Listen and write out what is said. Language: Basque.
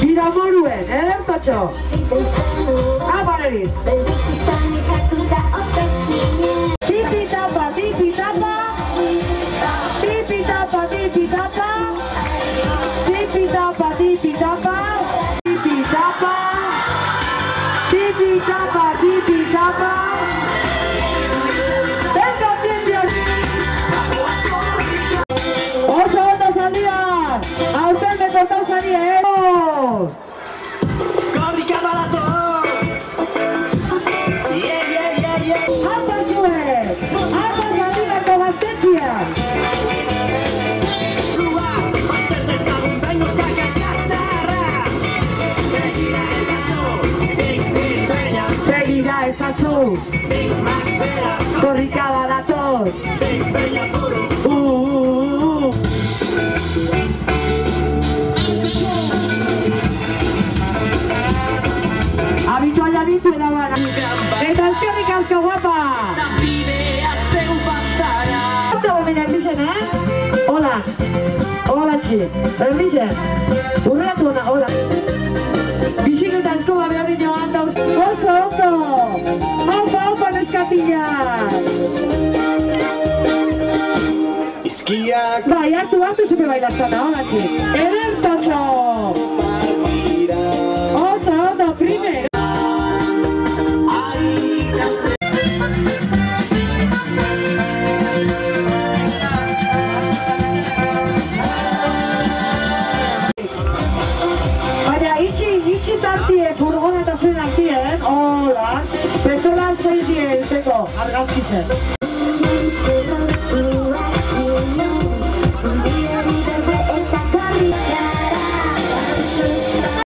Bira moruen, edertotxo. Valerit. Tipi-tapa, tipi-tapa. Tipi-tapa, tipi-tapa. Tipi-tapa, tipi-tapa. Tipi-tapa. Tipi-tapa, tipi-tapa. Venga, tipiak. Oso ondo zaldian. Aurten bekortau zari, Korrika balator! Apa zuek! Apa zaldinako gaztetxia! Rua, bazter dezagun baino zakazak zaharra! Begira ezazu, big bella! Begira ezazu! Big Mac bera! Korrika badator! Big bella puro! Habitual habitu edaban! Eta eskerrik asko guapa! Oso bomin erdixen, Hola! Hola, txi! Erdixen! Urreatu ona, hola! Bixiketa eskoba behar dino handa oso ondo! Aupa, neskatila! Izkiak! Bai, hartu zupe bailatzana, hola, txi! Edertotxo! Oso ondo, primer! Itxi tartie, furgona eta zuen artien, hola, petrola 6 egiteko, argazkitzen.